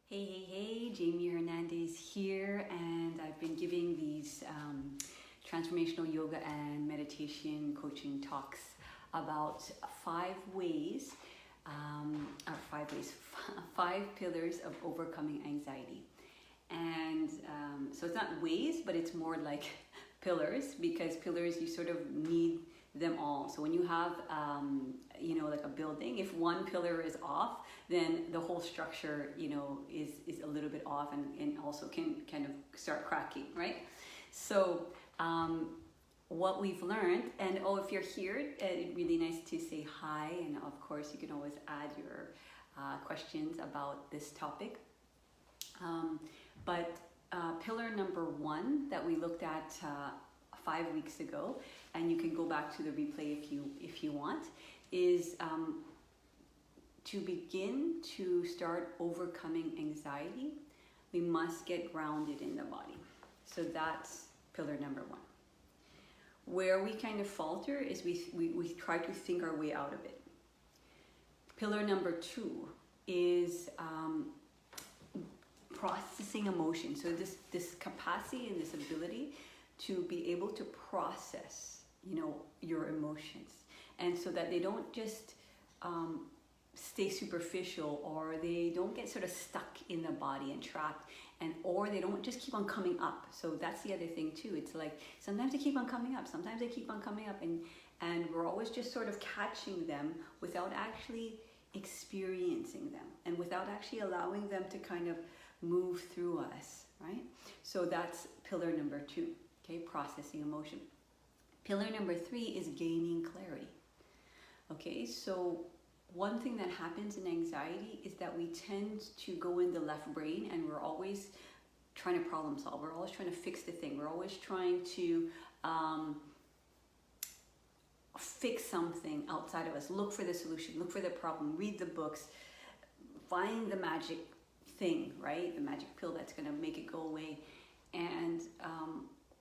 Hey, Jayme Hernandez here, and I've been giving these transformational yoga and meditation coaching talks about five pillars of overcoming anxiety. And so it's not ways, but it's more like pillars, because pillars, you sort of need them all. So when you have like a building, if one pillar is off, then the whole structure is a little bit off, and also can kind of start cracking, right? So what we've learned, and if you're here, it's really nice to say hi, and of course you can always add your questions about this topic. But pillar number one that we looked at 5 weeks ago, and you can go back to the replay if you want, is to begin to start overcoming anxiety, we must get grounded in the body. So that's pillar number one. Where we kind of falter is we try to think our way out of it. Pillar number two is processing emotion. So this capacity and this ability to be able to process, your emotions, and so that they don't just stay superficial, or they don't get sort of stuck in the body and trapped, or they don't just keep on coming up. So that's the other thing too. It's like sometimes they keep on coming up, sometimes they keep on coming up, and we're always just sort of catching them without actually experiencing them, and without actually allowing them to kind of move through us, right? So that's pillar number two, okay, processing emotion. Pillar number three is gaining clarity. Okay, so one thing that happens in anxiety is that we tend to go in the left brain, and we're always trying to problem solve. We're always trying to fix the thing. We're always trying to fix something outside of us. Look for the solution, look for the problem, read the books, find the magic thing, right? The magic pill that's going to make it go away. And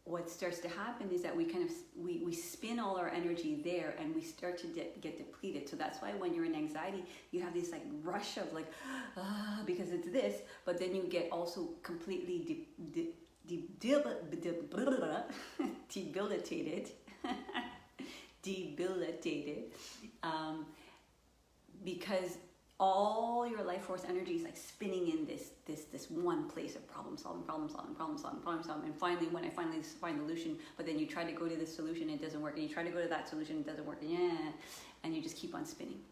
what starts to happen is that we spin all our energy there, and we start to get depleted. So that's why when you're in anxiety, you have this like rush of like, because it's this, but then you get also completely debilitated, because all your life force energy is like spinning in this one place of problem solving, and finally when I finally find the solution, but then you try to go to this solution, it doesn't work, and you try to go to that solution, it doesn't work, and you just keep on spinning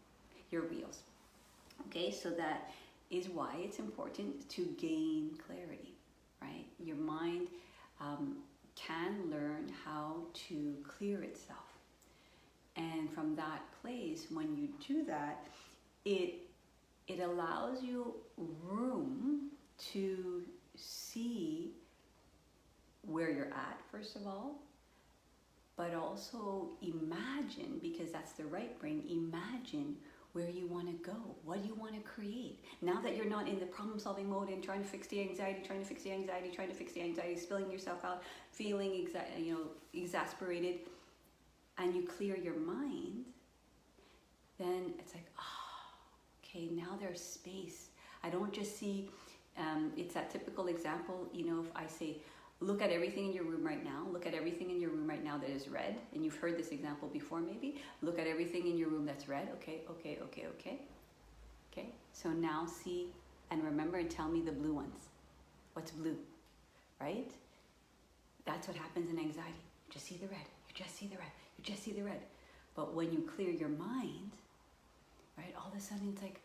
your wheels. Okay, so that is why it's important to gain clarity, right? Your mind can learn how to clear itself, and from that place, when you do that, it allows you room to see where you're at, first of all, but also imagine, because that's the right brain, imagine where you want to go, what you want to create. Now that you're not in the problem-solving mode and trying to fix the anxiety, spilling yourself out, feeling exasperated, and you clear your mind, then it's like, okay, now there's space. I don't just see, it's that typical example, if I say, look at everything in your room right now, that is red, and you've heard this example before maybe, look at everything in your room that's red, okay, so now see, and remember, and tell me the blue ones. What's blue, right? That's what happens in anxiety. You just see the red, but when you clear your mind, right, all of a sudden it's like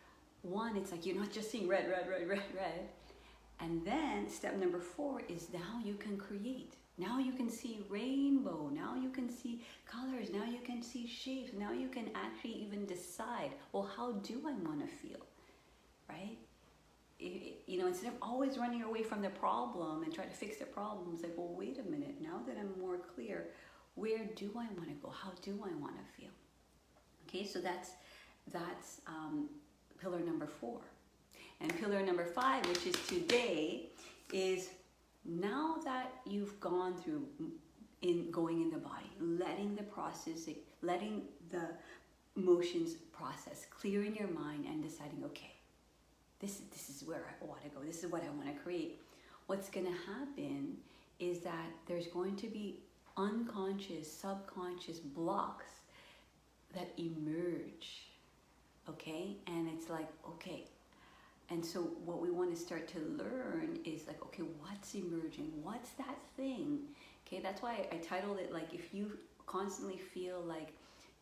you're not just seeing red. And then step number 4 is now you can create. Now you can see rainbow. Now you can see colors. Now you can see shapes. Now you can actually even decide, well, how do I want to feel, right? Instead of always running away from the problem and trying to fix the problem, it's like, well, wait a minute. Now that I'm more clear, where do I want to go? How do I want to feel? Okay, so that's pillar number 4. And pillar number 5, which is today, is now that you've gone through going in the body, letting the emotions process, clearing your mind and deciding, okay, this is where I want to go. This is what I want to create. What's going to happen is that there's going to be unconscious, subconscious blocks that emerge, okay? And it's like, okay. And so what we want to start to learn is like, okay, what's emerging? What's that thing? Okay, that's why I titled it like, if you constantly feel like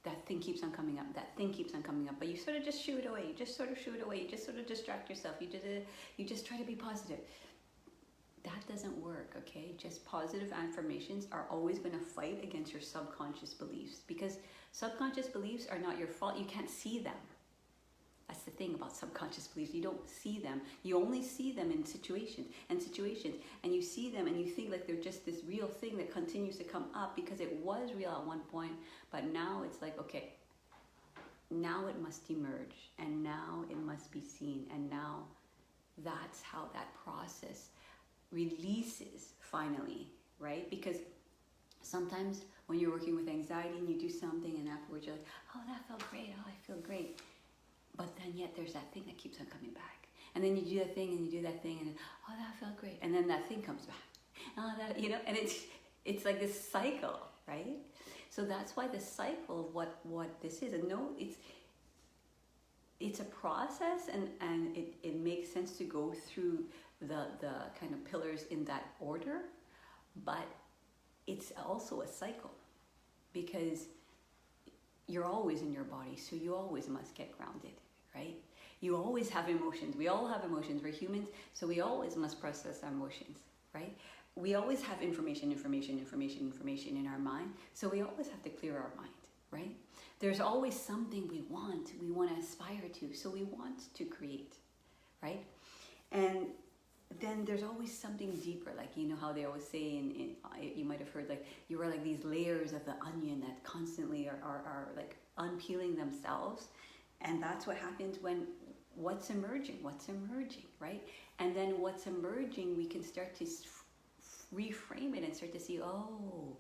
that thing keeps on coming up, that thing keeps on coming up, but you sort of just shoo it away, you just sort of shoo it away, you just sort of distract yourself, you just try to be positive. That doesn't work, okay? Just positive affirmations are always going to fight against your subconscious beliefs, because subconscious beliefs are not your fault. You can't see them. That's the thing about subconscious beliefs. You don't see them. You only see them in situations, and you see them and you think like they're just this real thing that continues to come up because it was real at one point, but now it's like, okay, now it must emerge, and now it must be seen, and now that's how that process releases finally, right? Because sometimes when you're working with anxiety and you do something and afterwards you're like, oh, that felt great, oh, I feel great. But then yet there's that thing that keeps on coming back. And then you do that thing and you do that thing and oh, that felt great. And then that thing comes back. Oh, that, you know, and it's like this cycle, right? So that's why the cycle of what this is. And no, it's a process, and it makes sense to go through the kind of pillars in that order, but it's also a cycle, because you're always in your body, so you always must get grounded, right? You always have emotions. We all have emotions. We're humans, so we always must process our emotions, right? We always have information in our mind, so we always have to clear our mind, right? There's always something we want to aspire to, so we want to create, right? And then there's always something deeper, like, you know how they always say, you might have heard, like, you are like these layers of the onion that constantly are like unpeeling themselves. And that's what happens when what's emerging, right? And then what's emerging, we can start to reframe it and start to see, oh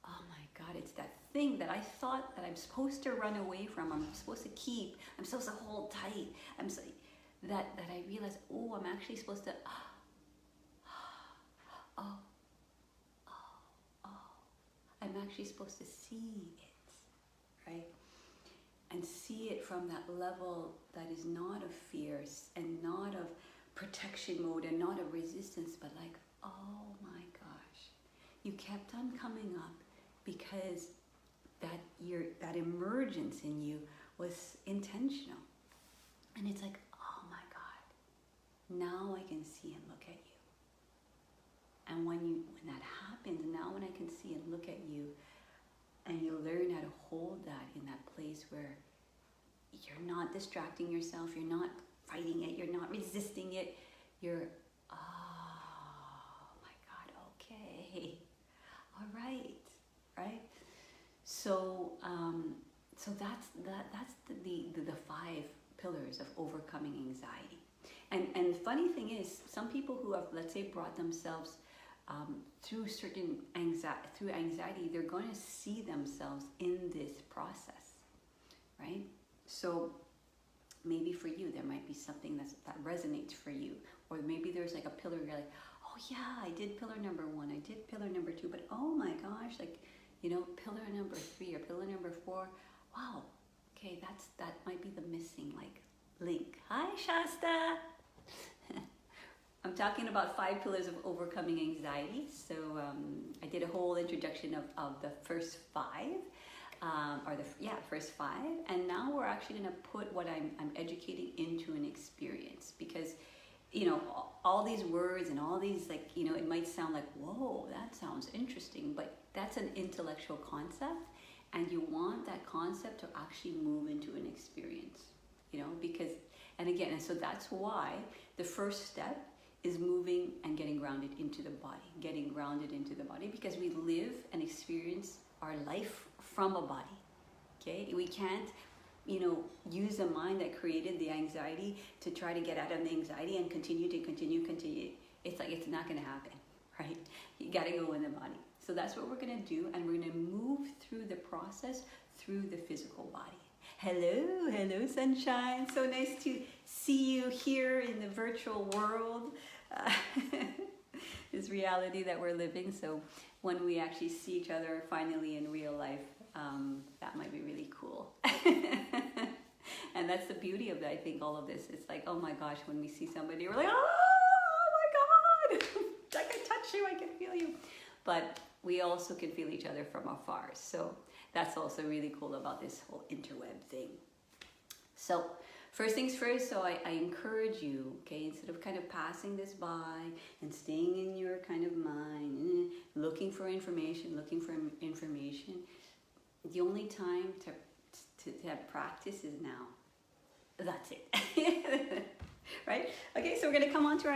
my God, it's that thing that I thought that I'm supposed to run away from, I'm supposed to keep, I'm supposed to hold tight, that I realize, oh, I'm actually supposed to, I'm actually supposed to see it, right? And see it from that level that is not of fear and not of protection mode and not of resistance, but like, oh my gosh, you kept on coming up because that emergence in you was intentional. And it's like, oh my God, now I can see and look at you. And when that happens, now when I can see and look at you, and you learn how to hold that in that place where you're not distracting yourself, you're not fighting it, you're not resisting it, you're, oh my God, okay, all right, right? So that's the 5 pillars of overcoming anxiety. And the funny thing is, some people who have, let's say, brought themselves through anxiety, they're going to see themselves in this process, right? So maybe for you, there might be something that resonates for you, or maybe there's like a pillar you're like, oh yeah, I did pillar number 1, I did pillar number 2, but oh my gosh, like, you know, pillar number 3 or pillar number 4, wow, okay, that might be the missing like link. Hi, Shasta. I'm talking about 5 pillars of overcoming anxiety. So I did a whole introduction of the first 5, first 5. And now we're actually going to put what I'm educating into an experience, because, you know, all these words and all these, like, you know, it might sound like, whoa, that sounds interesting, but that's an intellectual concept, and you want that concept to actually move into an experience, you know, because, and again, and so that's why the first step is moving and getting grounded into the body, because we live and experience our life from a body, okay? We can't, you know, use the mind that created the anxiety to try to get out of the anxiety and continue. It's like, it's not going to happen, right? You got to go in the body. So that's what we're going to do, and we're going to move through the process through the physical body. Hello, sunshine. So nice to see you here in the virtual world, this reality that we're living. So when we actually see each other finally in real life, that might be really cool. And that's the beauty of, I think, all of this. It's like, oh my gosh, when we see somebody, we're like, oh my God, I can touch you, I can feel you. But we also can feel each other from afar. So that's also really cool about this whole interweb thing. So first things first, so I encourage you, okay, instead of kind of passing this by and staying in your kind of mind, looking for information, the only time to have practice is now. That's it. Right? Okay, so we're going to come on to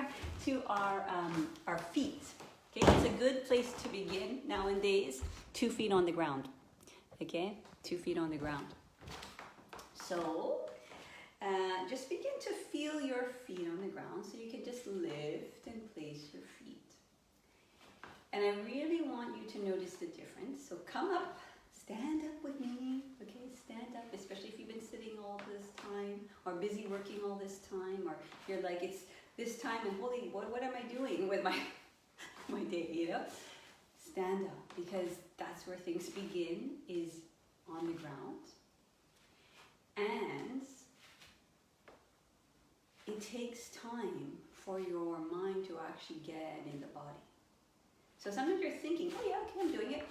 our feet. Okay, it's a good place to begin nowadays. 2 feet on the ground. Okay, 2 feet on the ground. So just begin to feel your feet on the ground, so you can just lift and place your feet. And I really want you to notice the difference. So come up, stand up with me. Okay, stand up, especially if you've been sitting all this time or busy working all this time, or you're like, it's this time and holy, what am I doing with my day, you know? Stand up, because that's where things begin, is on the ground. And it takes time for your mind to actually get in the body. So sometimes you're thinking, oh yeah, okay, I'm doing it,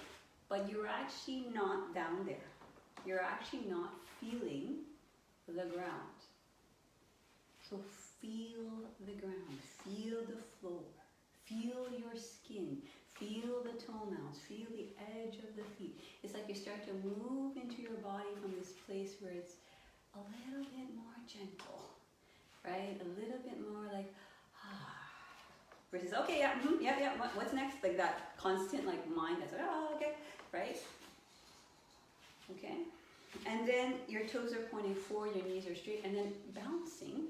but you're actually not down there. You're actually not feeling the ground. So feel the ground, feel the floor, feel your skin, feel the toenails, feel the edge of the feet. It's like you start to move into your body from this place where it's a little bit more gentle, right? A little bit more like, versus, okay, yeah, what's next? Like that constant like mind that's like, oh, okay, right? Okay. And then your toes are pointing forward, your knees are straight, and then bouncing.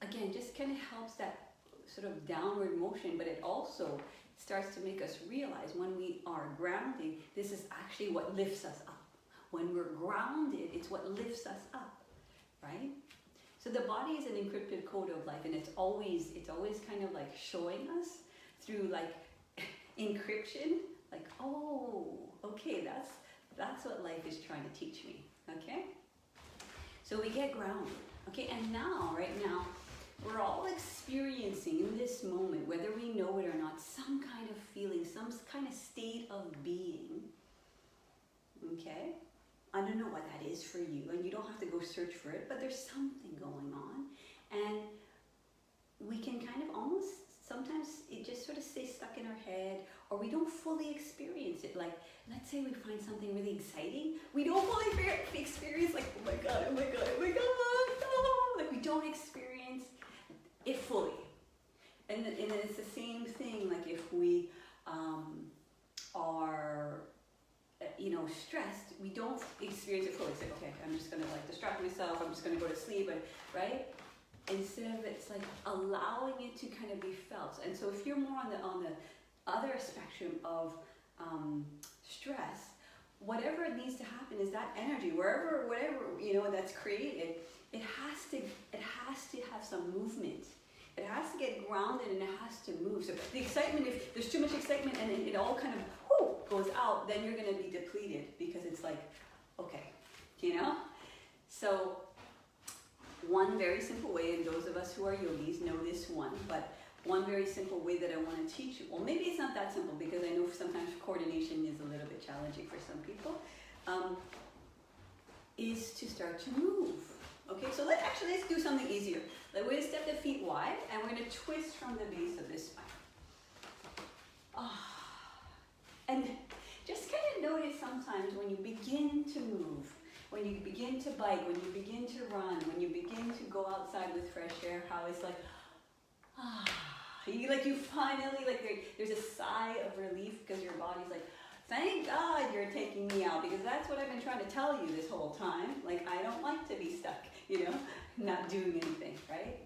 Again, just kind of helps that sort of downward motion, but it also starts to make us realize when we are grounding, this is actually what lifts us up. When we're grounded, it's what lifts us up, right? So the body is an encrypted code of life, and it's always kind of like showing us through like encryption, like, oh, okay, that's what life is trying to teach me, okay? So we get grounded, okay? And now, right now, we're all experiencing in this moment, whether we know it or not, some kind of feeling, some kind of state of being, okay? I don't know what that is for you, and you don't have to go search for it, but there's something going on. And we can kind of almost, sometimes it just sort of stays stuck in our head, or we don't fully experience it. Like, let's say we find something really exciting, we don't fully experience like, oh my God, oh, like we don't experience it fully. And then it's the same thing, like if we are, stressed, we don't experience it fully. It's like, okay, I'm just gonna like distract myself, I'm just gonna go to sleep, right? Instead of it's like allowing it to kind of be felt. And so if you're more on the other spectrum of stress, whatever needs to happen is that energy, whatever that's created, it has to have some movement. It has to get grounded and it has to move. So the excitement, if there's too much excitement and it all kind of goes out, then you're going to be depleted, because it's like, okay, So one very simple way, and those of us who are yogis know this one, but one very simple way that I want to teach you, well, maybe it's not that simple, because I know sometimes coordination is a little bit challenging for some people, is to start to move. Okay, so let's do something easier. Like, we're going to step the feet wide, and we're going to twist from the base of the spine. And just kind of notice sometimes when you begin to move, when you begin to bike, when you begin to run, when you begin to go outside with fresh air, how it's like, you finally, there's a sigh of relief, because your body's like, thank God you're taking me out, because that's what I've been trying to tell you this whole time. Like, I don't like to be stuck, not doing anything, right?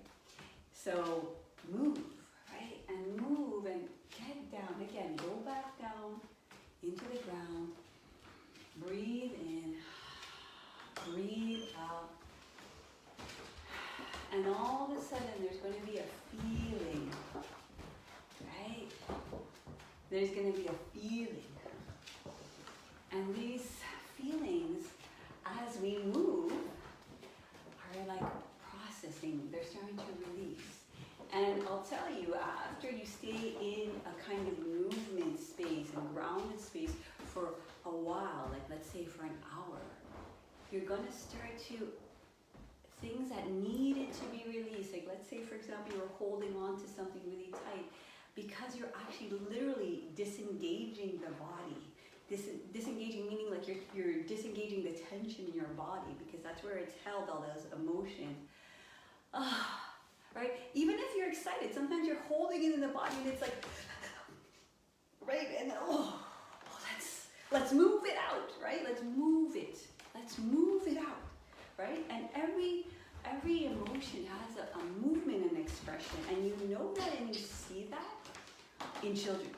So move, right? And move and get down. Again, go back down into the ground. Breathe in, breathe out. And And all of a sudden there's going to be a feeling, right? There's going to be a feeling. And these feelings, as we move, are like processing. They're starting to release. And I'll tell you, after you stay in a kind of movement space and grounded space for a while, like let's say for an hour, you're going to start to, things that needed to be released, like let's say for example you're holding on to something really tight, because you're actually literally disengaging the body. Disengaging meaning like you're disengaging the tension in your body, because that's where it's held, all those emotions. Right? Even if you're excited, sometimes you're holding it in the body and it's like, right? And let's move it out, right? Let's move it. Let's move it out, right? And every emotion has a movement and expression, and you know that and you see that in children,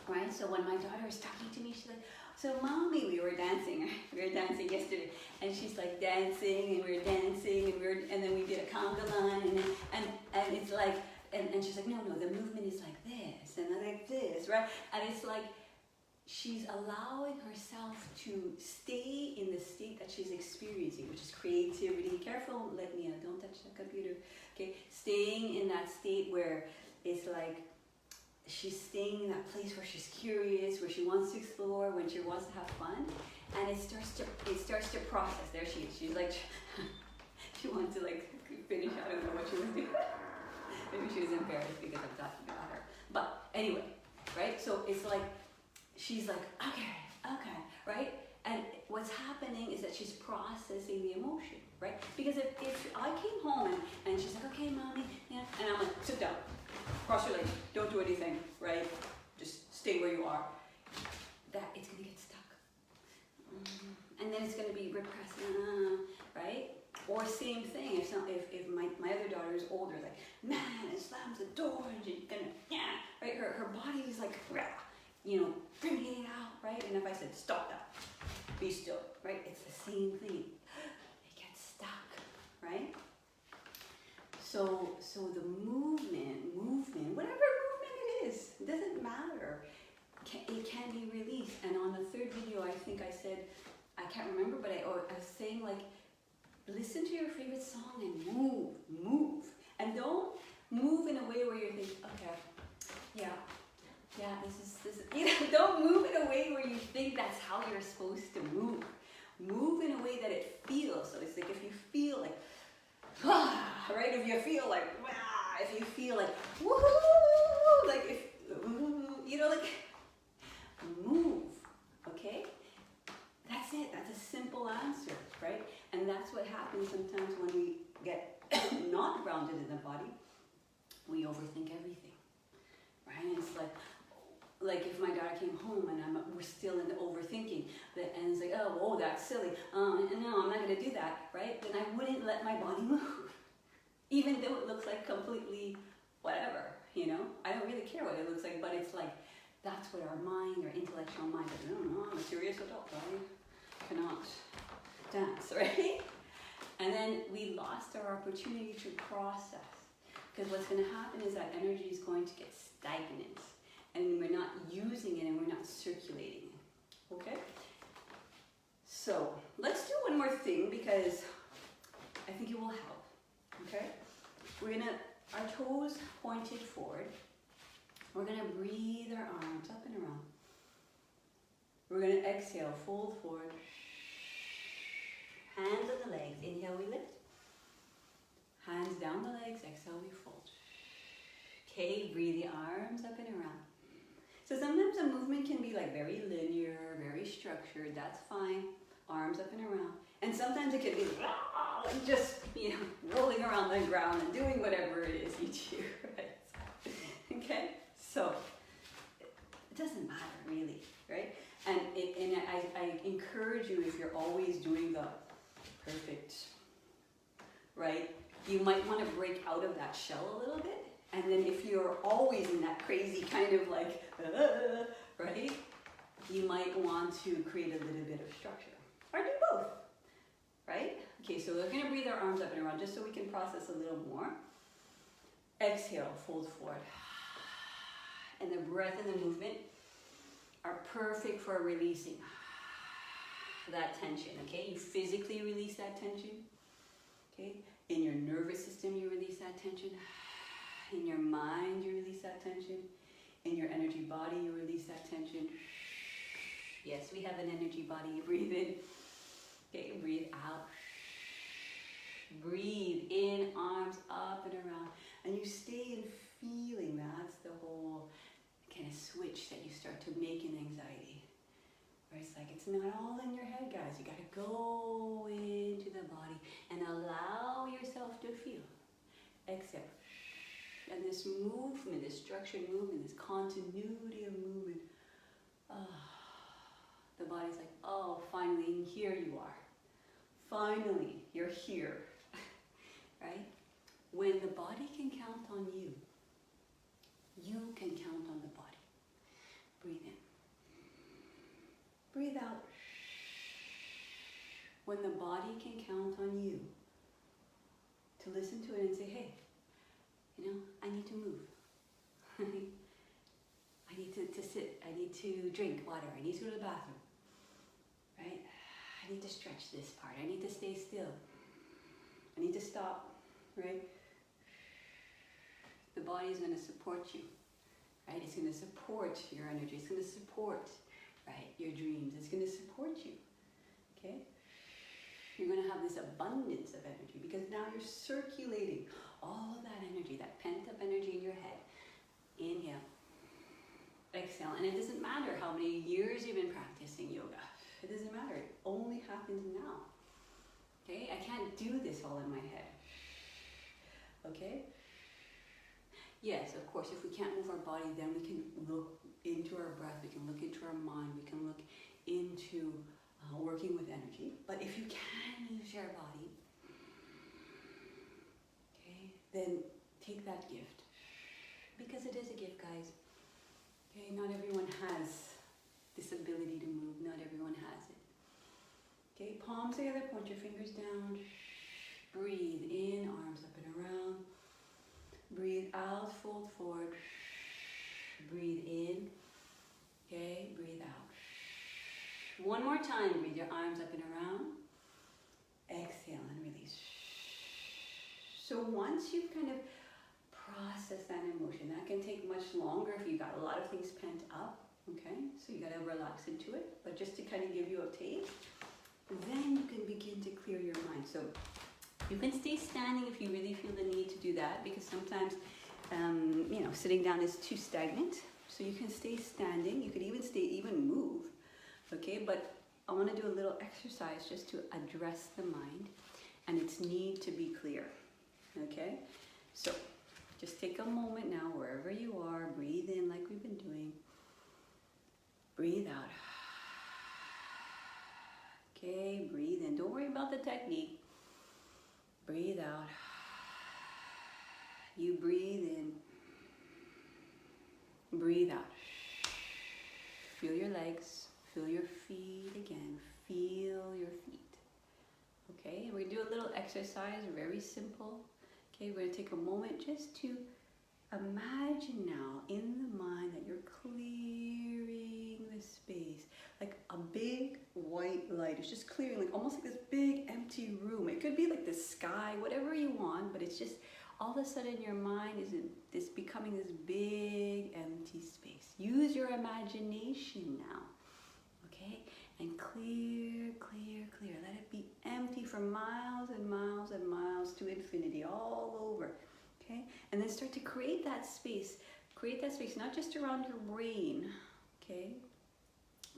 right? So when my daughter was talking to me, she's like, so mommy, we were dancing yesterday, and she's like dancing, and we were dancing, and then we did a conga line, and it's like, and she's like, no, the movement is like this, and like this, right? And it's like, she's allowing herself to stay in the state that she's experiencing, which is creativity. Careful, let me, don't touch the computer, okay? Staying in that state where it's like, she's staying in that place where she's curious, where she wants to explore, when she wants to have fun, and it starts to process. There she is. She's like, she wants to like finish. I don't know what she was doing. Maybe she was embarrassed because I'm talking about her. But anyway, right? So it's like, she's like, okay, right? And what's happening is that she's processing the emotion, right? Because if I came home and she's like, okay, mommy, yeah, and I'm like, sit down. Cross your legs, don't do anything, right? Just stay where you are. That it's gonna get stuck. And then it's gonna be repressed, right? Or same thing, if my other daughter is older, like, man, it slams the door and she's gonna, yeah, right? Her body is like, you know, bringing it out, right? And if I said, stop that, be still, right? It's the same thing. It gets stuck, right? So the movement, whatever movement it is, it doesn't matter. It can be released. And on the third video, I think I said, I can't remember, but I was saying like, listen to your favorite song and move. And don't move in a way where you think, okay, yeah, this is, you know, don't move in a way where you think that's how you're supposed to move. Move in a way that it feels. So it's like if you feel like, right? If you feel like, if you feel like, woohoo, like if, you know, like, move, okay? That's it. That's a simple answer, right? And that's what happens sometimes when we get not grounded in the body. We overthink everything, right? And it's like if my daughter came home and we're still in the overthinking, and it's like, oh, that's silly. No, I'm not going to do that, right? Then I wouldn't let my body move, even though it looks like completely whatever, you know? I don't really care what it looks like, but it's like, that's what our mind, our intellectual mind, I don't know, I'm a serious adult, I cannot dance, right? And then we lost our opportunity to process, because what's going to happen is that energy is going to get stagnant, and we're not using it and we're not circulating it, okay? So let's do one more thing, because I think it will help, okay? We're gonna, our toes pointed forward. We're gonna breathe our arms up and around. We're gonna exhale, fold forward. Hands on the legs, inhale, we lift. Hands down the legs, exhale, we fold. Okay, breathe the arms up and around. So sometimes the movement can be like very linear, very structured, that's fine. Arms up and around. And sometimes it can be like just, you know, rolling around the ground and doing whatever it is you do, right? Okay? So, it doesn't matter really, right? And I encourage you, if you're always doing the perfect, right? You might want to break out of that shell a little bit. And then if you're always in that crazy kind of like, right? You might want to create a little bit of structure. Or do both, right? Okay, so we're gonna breathe our arms up and around just so we can process a little more. Exhale, fold forward. And the breath and the movement are perfect for releasing that tension, okay? You physically release that tension, okay? In your nervous system, you release that tension. In your mind, you release that tension. In your energy body, you release that tension. Yes, we have an energy body. You breathe in. Okay, breathe out. Breathe in, arms up and around. And you stay in feeling. That's the whole kind of switch that you start to make in anxiety. Right? It's like it's not all in your head, guys. You got to go into the body and allow yourself to feel. Exhale. And this movement, this structured movement, this continuity of movement. The body's like, oh, finally, here you are. Finally, you're here. Right? When the body can count on you, you can count on the body. Breathe in. Breathe out. When the body can count on you to listen to it and say, hey, you know, I need to move. I need to sit. I need to drink water. I need to go to the bathroom. Right? I need to stretch this part. I need to stay still. I need to stop. Right? The body is going to support you. Right? It's going to support your energy. It's going to support, right, your dreams. It's going to support you. Okay? You're going to have this abundance of energy because now you're circulating all of that energy, that pent-up energy in your head. Inhale. Exhale. And it doesn't matter how many years you've been practicing yoga. It doesn't matter. It only happens now. Okay? I can't do this all in my head. Okay? Yes, of course, if we can't move our body, then we can look into our breath. We can look into our mind. We can look into working with energy. But if you can use your body, okay, then take that gift. Because it is a gift, guys. Okay, not everyone has this ability to move. Not everyone has it. Okay, palms together, point your fingers down. Breathe in, arms up and around. Breathe out, fold forward. Breathe in. Okay, breathe out. One more time, breathe your arms up and around. Exhale and release. So once you've kind of processed that emotion, that can take much longer if you've got a lot of things pent up. Okay, so you got to relax into it. But just to kind of give you a taste, then you can begin to clear your mind. So you can stay standing if you really feel the need to do that, because sometimes, you know, sitting down is too stagnant. So you can stay standing. You could even move. Okay, but I want to do a little exercise just to address the mind and its need to be clear. Okay, so just take a moment now, wherever you are. Breathe in like we've been doing. Breathe out. Okay, breathe in. Don't worry about the technique. Breathe out. You breathe in. Breathe out. Feel your legs. Feel your feet again. Feel your feet. Okay, we're going to do a little exercise, very simple. Okay, we're going to take a moment just to imagine now in the mind that you're clearing the space. Like a big white light. It's just clearing, like almost like this big empty room. It could be like the sky, whatever you want, but it's just all of a sudden your mind is becoming this big empty space. Use your imagination now. Okay? And clear, clear, clear. Let it be empty for miles and miles and miles to infinity, all over. Okay? And then start to create that space. Create that space, not just around your brain, okay?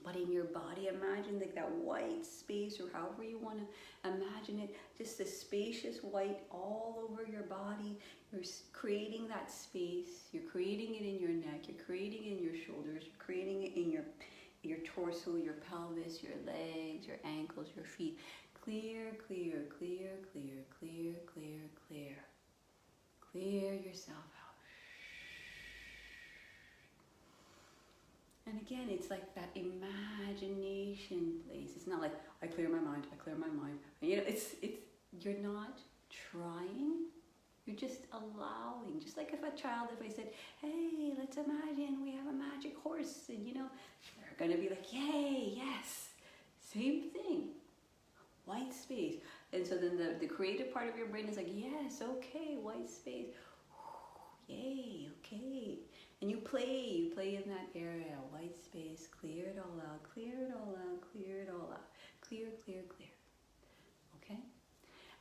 But in your body. Imagine like that white space, or however you want to imagine it. Just the spacious white all over your body. You're creating that space. You're creating it in your neck. You're creating it in your shoulders. You're creating it in your torso, your pelvis, your legs, your ankles, your feet. Clear, clear, clear, clear, clear, clear, clear. Clear yourself out. And again, it's like that imagination place. It's not like I clear my mind, I clear my mind. You know, it's you're not trying, you're just allowing. Just like if a child, if I said, hey, let's imagine we have a magic horse, and you know, they're gonna be like, yay, yes. Same thing, white space. And so then the creative part of your brain is like, yes, okay, white space. Yay, okay. And you play in that area, white space, clear it all out, clear it all out, clear it all out. Clear, clear, clear. Okay?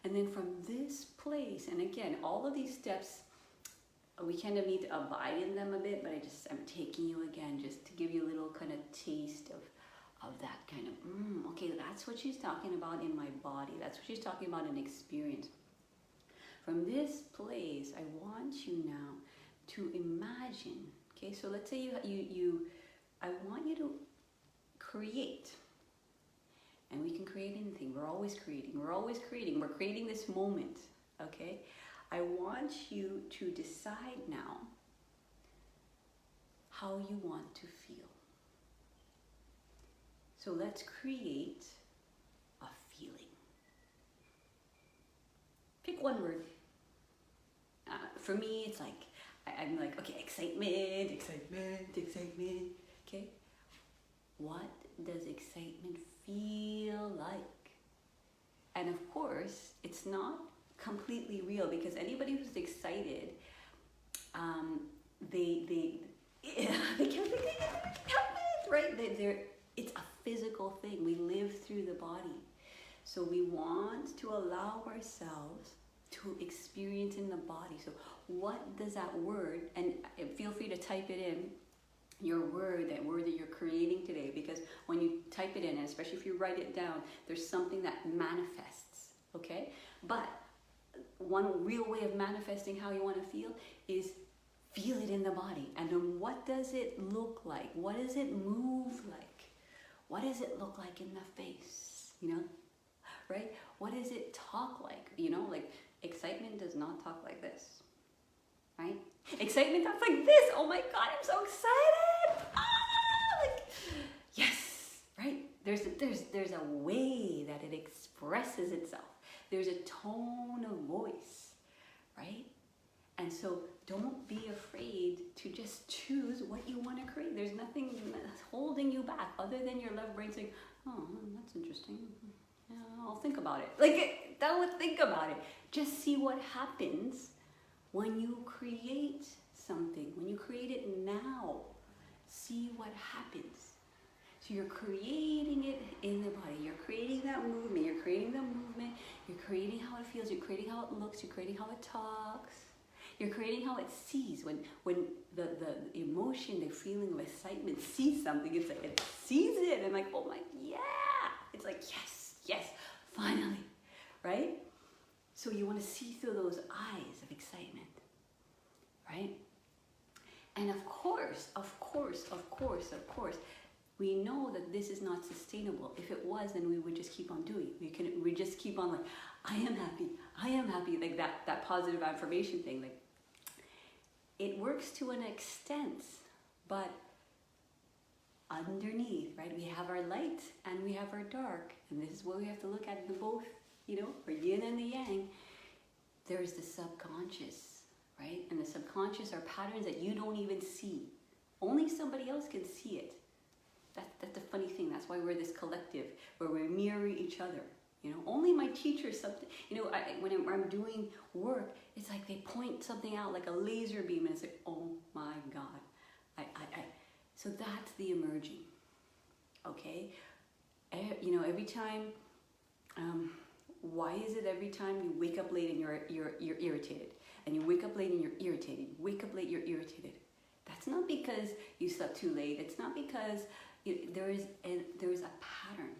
And then from this place, and again, all of these steps, we kind of need to abide in them a bit, but I'm taking you again just to give you a little kind of taste of that kind of, okay, that's what she's talking about in my body. That's what she's talking about in experience. From this place, I want you now to imagine, okay, so let's say I want you to create, and we can create anything. We're always creating, we're creating this moment, okay? I want you to decide now how you want to feel. So let's create a feeling. Pick one word. For me, it's like, I'm like, okay, excitement, okay? What does excitement feel like? And of course, it's not completely real, because anybody who's excited, they can't help it, right? It's a physical thing. We live through the body. So we want to allow ourselves to experience in the body. So what does that word, and feel free to type it in, your word, that word that you're creating today, because when you type it in, and especially if you write it down, there's something that manifests, okay? But one real way of manifesting how you want to feel is feel it in the body. And then what does it look like? What does it move like? What does it look like in the face? You know, right? What does it talk like? You know, like excitement does not talk like this, right? Excitement talks like this. Oh my God, I'm so excited! Like, yes, right? There's a way that it expresses itself. There's a tone of voice, right? And so don't be afraid to just choose what you want to create. There's nothing holding you back other than your left brain saying, oh, that's interesting. Yeah, I'll think about it. Like, don't think about it. Just see what happens when you create something. When you create it now, see what happens. So you're creating it in the body. You're creating that movement. You're creating the movement. You're creating how it feels. You're creating how it looks. You're creating how it talks. You're creating how it sees. When the emotion, the feeling of excitement sees something, it's like it sees it and like, oh my, yeah. It's like, yes, yes, finally, right? So you want to see through those eyes of excitement, right? And of course, we know that this is not sustainable. If it was, then we would just keep on doing it. We just keep on like, I am happy, like that positive affirmation thing. Like, it works to an extent, but underneath, right, we have our light and we have our dark, and this is what we have to look at in both, you know, for yin and the yang. There's the subconscious, right? And the subconscious are patterns that you don't even see. Only somebody else can see it. That's the funny thing. That's why we're this collective, where we mirror each other. You know, only my teacher, something, you know, when I'm doing work, it's like they point something out like a laser beam, and it's like, oh my God. So that's the emerging, okay? You know, every time, why is it every time you wake up late and you're irritated? And you wake up late and you're irritated. You wake up late, you're irritated. That's not because you slept too late. It's not because there is a pattern.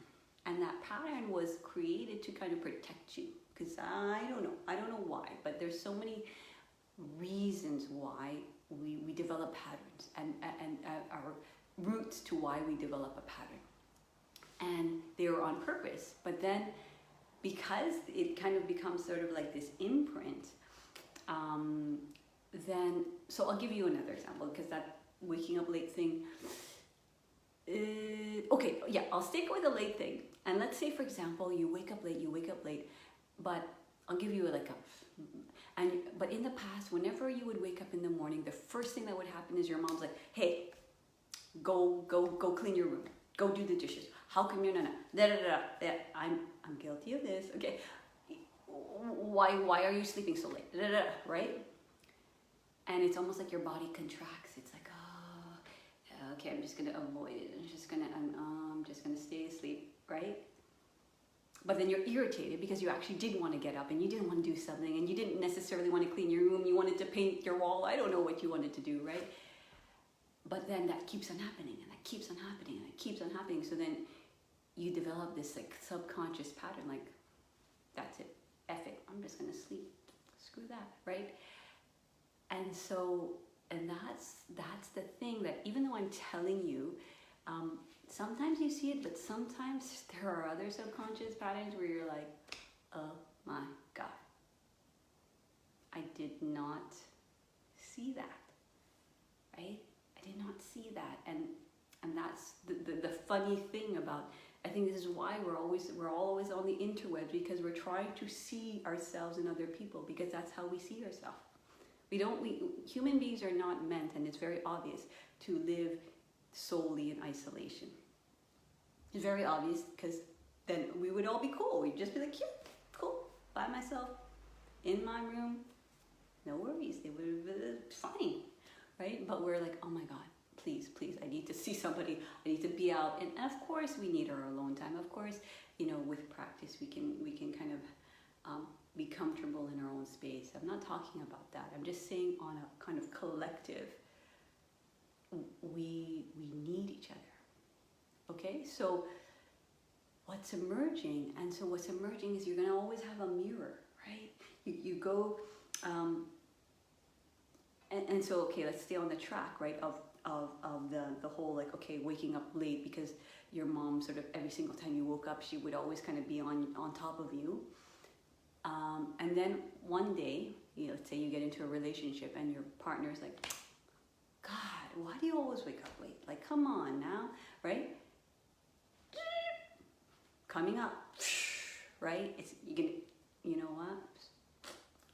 And that pattern was created to kind of protect you. Because I don't know why, but there's so many reasons why we develop patterns, and our roots to why we develop a pattern. And they were on purpose, but then because it kind of becomes sort of like this imprint, then, so I'll give you another example, because that waking up late thing, okay, yeah, I'll stick with the late thing. And let's say, for example, you wake up late, but I'll give you but in the past, whenever you would wake up in the morning, the first thing that would happen is your mom's like, hey, go clean your room. Go do the dishes. How come you're not? I'm guilty of this. Okay. Why are you sleeping so late? Right? And it's almost like your body contracts. It's like, oh, okay, I'm just gonna avoid it. I'm just gonna stay asleep, right? But then you're irritated because you actually did want to get up and you didn't want to do something and you didn't necessarily want to clean your room. You wanted to paint your wall. I don't know what you wanted to do, right? But then that keeps on happening and that keeps on happening and it keeps on happening. So then you develop this like subconscious pattern, like, that's it, F it, I'm just gonna sleep, screw that, right? And so, and that's the thing, that even though I'm telling you, sometimes you see it, but sometimes there are other subconscious patterns where you're like, oh my God, I did not see that, right? I did not see that. And that's the funny thing about, I think this is why we're always on the interwebs, because we're trying to see ourselves in other people, because that's how we see ourselves. Human beings are not meant, and it's very obvious, to live solely in isolation. It's very obvious, because then we would all be cool. We'd just be like, yeah, cool, by myself, in my room, no worries, it would have been fine, right? But we're like, oh my God, please, I need to see somebody, I need to be out. And of course we need our alone time. Of course, with practice we can kind of be comfortable in our own space. I'm not talking about that. I'm just saying, on a kind of collective, we need each other. Okay, so what's emerging? And so what's emerging is you're going to always have a mirror, right? You go, and so, okay, let's stay on the track, right, of the whole, like, okay, waking up late because your mom sort of every single time you woke up, she would always kind of be on top of you. And then one day, let's say you get into a relationship and your partner's like, God, why do you always wake up late? Like, come on now, right? Coming up, right? You know what?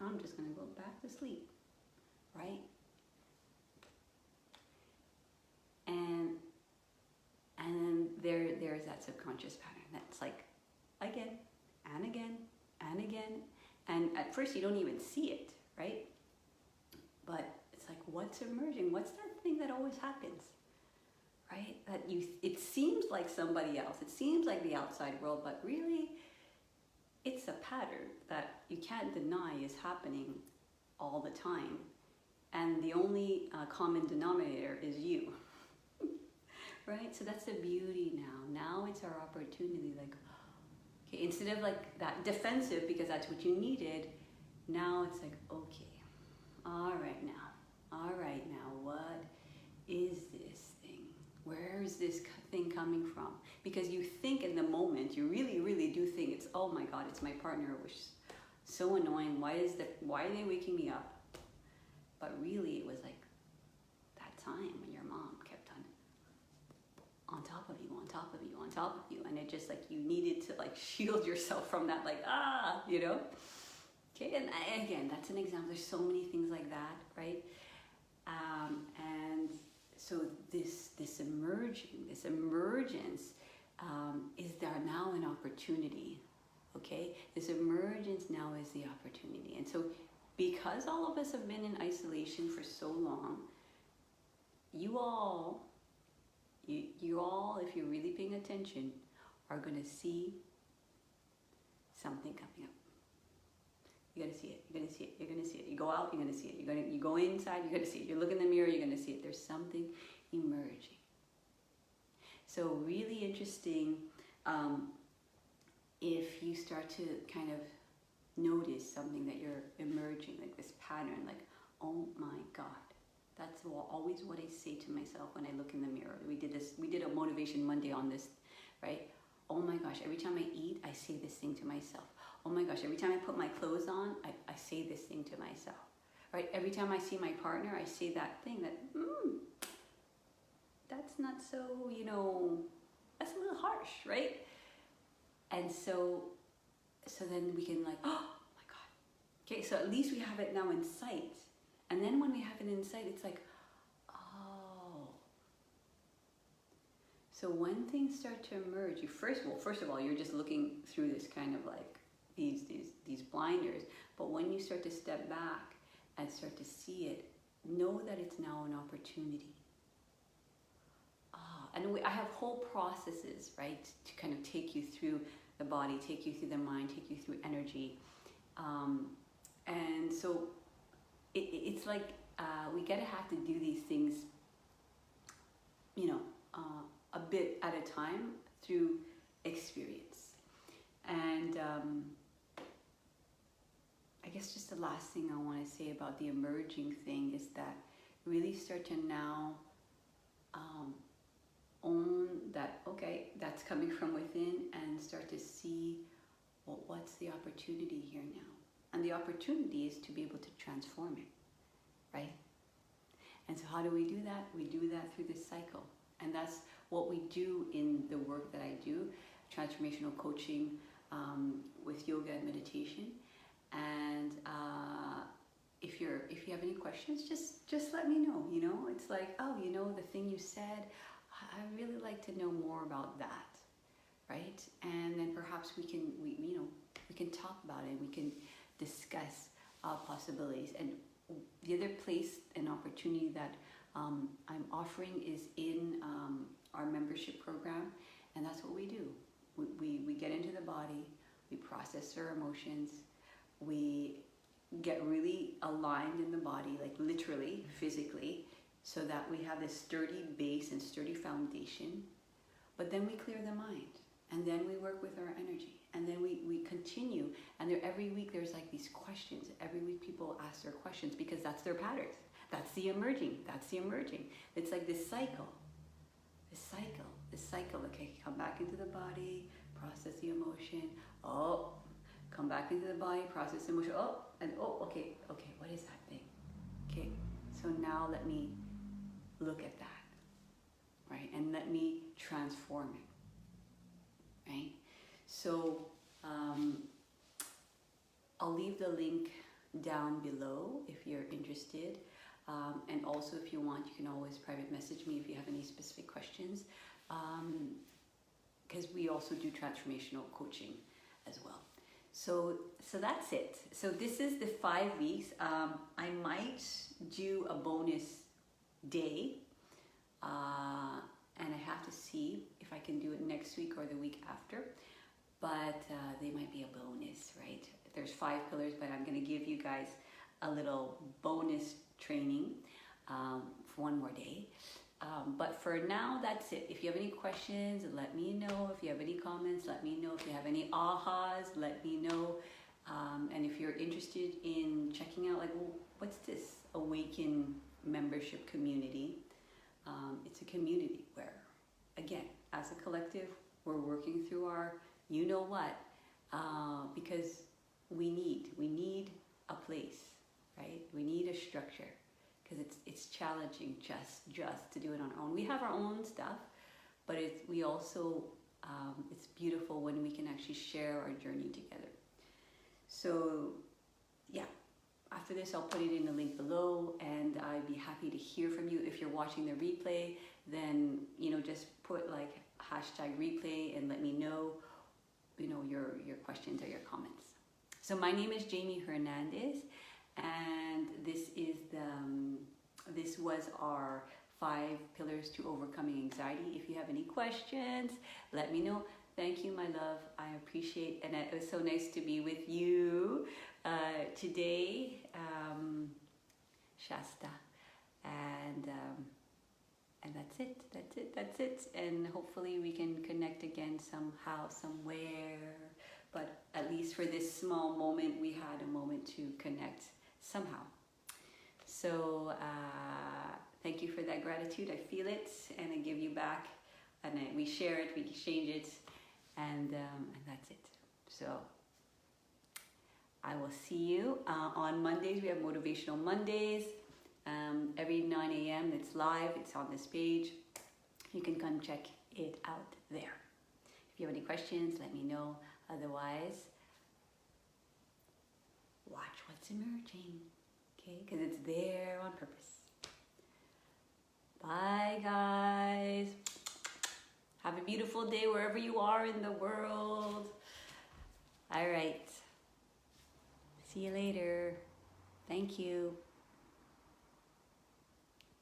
I'm just gonna go back to sleep, right? And then there's that subconscious pattern that's like, again and again and again, and at first you don't even see it, right? But it's like, what's emerging? What's that thing that always happens, right? That it seems like somebody else, it seems like the outside world, but really it's a pattern that you can't deny is happening all the time, and the only common denominator is you. Right? So that's the beauty now. Now it's our opportunity, like, okay, instead of like that defensive because that's what you needed, now it's like, okay, all right now, what is this thing? Where is this thing coming from? Because you think in the moment, you really, really do think it's, oh my God, it's my partner, which is so annoying. Why are they waking me up? But really it was like that time when your mom kept on top of you, on top of you, on top of you, and it just like you needed to like shield yourself from that, like, okay. And again, that's an example. There's so many things like that, right? And so this emergence is there now an opportunity, okay? This emergence now is the opportunity. And so because all of us have been in isolation for so long, you all, if you're really paying attention, are going to see something coming up. You're going to see it. You're going to see it. You're going to see it. You go out, you're going to see it. You go inside, you're going to see it. You look in the mirror, you're going to see it. There's something emerging. So really interesting if you start to kind of notice something that you're emerging, like this pattern, like, oh my God. That's always what I say to myself when I look in the mirror. We did a Motivation Monday on this, right? Oh my gosh, every time I eat, I say this thing to myself. Oh my gosh, every time I put my clothes on, I say this thing to myself, right? Every time I see my partner, I say that thing that, that's not so, that's a little harsh, right? And so then we can like, oh my God, Okay, so at least we have it now in sight. And then when we have it in sight, it's like, oh. So when things start to emerge, first of all, you're just looking through this kind of like these blinders. But when you start to step back and start to see it, know that it's now an opportunity. And I have whole processes, right, to kind of take you through the body, take you through the mind, take you through energy. And so it's like we gotta have to do these things, a bit at a time through experience. And I guess just the last thing I want to say about the emerging thing is that really start to now own that, okay, that's coming from within, and start to see, well, what's the opportunity here now? And the opportunity is to be able to transform it, right? And so how do we do that? We do that through this cycle. And that's what we do in the work that I do, transformational coaching with yoga and meditation. And if you have any questions, just let me know. It's like, oh, the thing you said, I really like to know more about that, right? And then perhaps we can talk about it. We can discuss possibilities. And the other place and opportunity that I'm offering is in our membership program, and that's what we do. We get into the body, we process our emotions, we get really aligned in the body, like literally, physically, so that we have this sturdy base and sturdy foundation. But then we clear the mind, and then we work with our energy, and then we continue. And every week there's like these questions. Every week people ask their questions because that's their patterns. That's the emerging. It's like this cycle. Okay, come back into the body, process the emotion. Oh, come back into the body, process the emotion. Oh, and okay, what is that thing? Okay, so now let me look at that, right? And let me transform it, right? So I'll leave the link down below if you're interested. And also, if you want, you can always private message me if you have any specific questions, because we also do transformational coaching as well. So that's it. So this is the 5 weeks. I might do a bonus day, and I have to see if I can do it next week or the week after. But they might be a bonus, right? There's 5 pillars, but I'm going to give you guys a little bonus training for 1 more day. But for now, that's it. If you have any questions, let me know. If you have any comments, let me know. If you have any ahas, let me know. And if you're interested in checking out, like, well, what's this Awaken membership community? It's a community where, again, as a collective, we're working through our you-know-what, because we need a place, right? We need a structure, because it's challenging just to do it on our own. We have our own stuff, but it's beautiful when we can actually share our journey together. So yeah, after this I'll put it in the link below, and I'd be happy to hear from you. If you're watching the replay, then just put like #replay and let me know your questions or your comments. So my name is Jayme Hernandez, and this was our 5 pillars to overcoming anxiety. If you have any questions, let me know. Thank you, my love. I appreciate, and it was so nice to be with you today, Shasta, and that's it. And hopefully we can connect again somehow, somewhere. But at least for this small moment, we had a moment to connect somehow. So thank you for that gratitude. I feel it, and I give you back. And we share it, we exchange it, and that's it. So I will see you on Mondays. We have Motivational Mondays. Every 9 a.m. It's live. It's on this page. You can come check it out there. If you have any questions, let me know. Otherwise, watch what's emerging, okay? Because it's there on purpose. Bye, guys. Have a beautiful day wherever you are in the world. All right. See you later. Thank you.